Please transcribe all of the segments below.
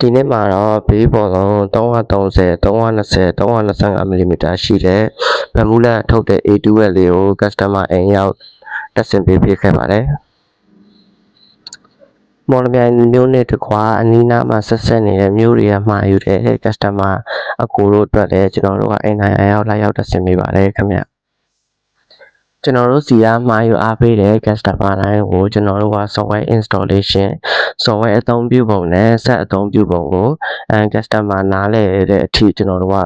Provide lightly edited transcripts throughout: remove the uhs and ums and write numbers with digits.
ဒီနေ့မှာတော့ဘေးပေါ်လုံး330 320 325mm ရှိတဲ့ဗန်မူလန်ထုတ်တဲ့ A2 ဝက်လေးကို customer အိမ်ရောက်တက်ဆင်ပေးဖြစ်ခဲ့ပါတယ်မော်လမြိုင်မျိုးနဲ့တကွာအနီးနားမှာဆက်ဆက်နေတဲ့မျိုးတွေကမှာယူတဲ့ customer အကူတို့အတွက်လည်းကျွန်တော်တို့ကအိမ်နိုင်ရောက်လာရောက်တက်ဆင်ပေးပါတယ်ခင်ဗျကျွန်တော်တို့စီကမှာယူအားပေးတဲ့ customer တိုင်းကိုကျွန်တော်တို့က software installation software အသုံးပြုပုံနဲ့ set အသုံးပြုပုံကိုcustomer နားလည်တဲ့အထိကျွန်တော်တို့က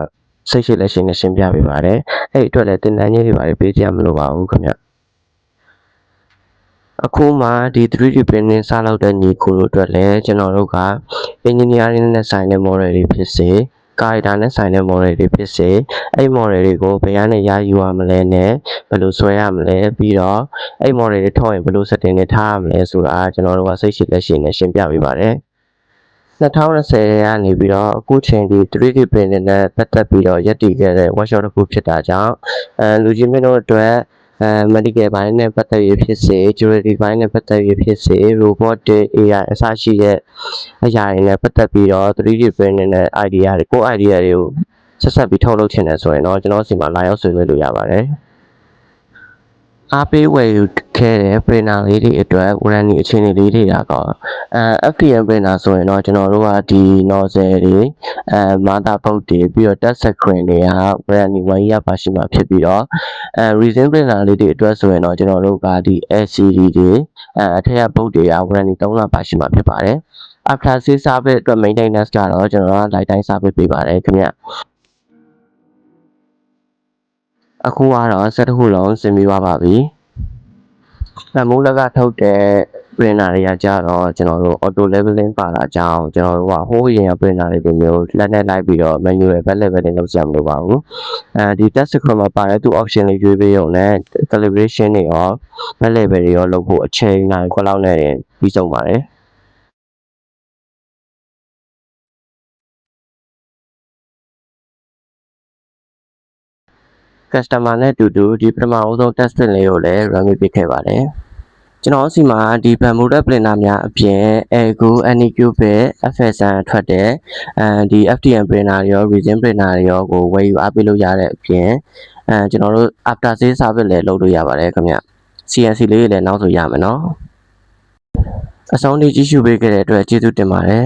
စိတ်ရှိလက်ရှိနဲ့ရှင်းပြပေးပါတယ်အဲ့အတွက်လည်းတင်တန်းကြီးတွေပါပေးကြမလို့ပါဘူးခင်ဗျအခုမှဒီ 3D printing စလုပ်တဲ့ညီကိုတို့အတွက်လည်းကျွန်တော်တို့က engineering နဲ့ဆိုင်တဲ့ model တွေဖြစ်စေကာရီတာနဲ့ဆိုင်တဲ့ model တွေဖြစ်စေအဲ့ model တွေကိုဘယ်ကနေရယူရမလဲနဲ့ဘယ်လိုဆွဲရမလဲပြီးတော့အဲ့ model တွေထောက်ရင်ဘယ်လို setting တွေထားရမလဲဆိုတာကျွန်တော်တို့ကစိတ်ရှိလက်ရှိနဲ့ရှင်းပြပေးပါတယ်2020ကနေပြီးတော့အခုချိန်ဒီ 3D printing နဲ့ပတ်သက်ပြီးတော့ရပ်တည်ခဲ့တဲ့ workshop တစ်ခုဖြစ်တာကြောင့်လူကြီးမင်းတို့အတွက်medical ဘိုင်းနဲ့ပတ်သက်ရဖြစ်စေ jewelry ဘိုင်းနဲ့ပတ်သက်ရဖြစ်စေ robotic AI အစရှိတဲ့အရာတွေနဲ့ပတ်သက်ပြီးတော့ 3D printing နဲ့ idea တွေကို idea တွေကိုဆက်ဆက်ပြီးထုတ်လုပ်ချင်တယ်ဆိုရင်တော့ကျွန်တော်စီမှာလာရောက်ဆွေးနွေးလို့ရပါတယ်အားပေးဝယ်ယူခဲ့တဲ့ printer လေးတွေအတွက် warranty အခြေအနေလေးတွေကတော့ FDM printer ဆိုရင်တော့ကျွန်တော်တို့ကဒီ nozzle တွေmotherboard တွေပြီးတော့ touch screen တွေက warranty 1 year ပါရှိမှာဖြစ်ပြီးတော့resin printer လေးတွေအတွက်ဆိုရင်တော့ကျွန်တော်တို့ကဒီ LCD တွေအထက်က board တွေက warranty 3 လပါရှိမှာဖြစ်ပါတယ် after sales service အတွက် maintenance ကတော့ကျွန်တော်တို့က lifetime service ပေးပါတယ်ခင်ဗျအခုကတော့set တစ်ခုလုံးဆင်ပြီးသွားပါပြီဗန်မူလကထုတ်တဲ့ printer တွေကကြတော့ကျွန်တော်တို့ auto leveling ပါတာကြောင့်ကျွန်တော်တို့ကဟိုးရင် printer တွေလိုမျိုးလက်နဲ့လိုက်ပြီးတော့ manual back leveling လုပ်ကြမလို့ပါဘူးဒီ touch screen မှာပါတဲ့သူ option လေးရွေးပေးရုံနဲ့ calibration တွေရော back level တွေရောလုပ်ဖို့အချိန်နိုင်ခွက်လောက်နဲ့ပြီးဆုံးပါတယ်customer နဲ့တူတူဒီပထမအဆုံး test print လေးကိုလည်း run ပေးခဲ့ပါတယ်ကျွန်တော်စီမှာဒီ Bermuda printer များအပြင် Ego, Anycubic, FSN ထွက်တဲ့ဒီ FDM printer တွေရော resin printer တွေရောကိုဝယ်ယူအားပေးလို့ရတဲ့အပြင်ကျွန်တော်တို့ after sales service လည်းလုပ်လို့ရပါတယ်ခင်ဗျ CNC လေးတွေလည်းနောက်ဆိုရမယ်နော်အဆုံးထိကြည့်ရှုပေးခဲ့တဲ့အတွက်ကျေးဇူးတင်ပါတယ်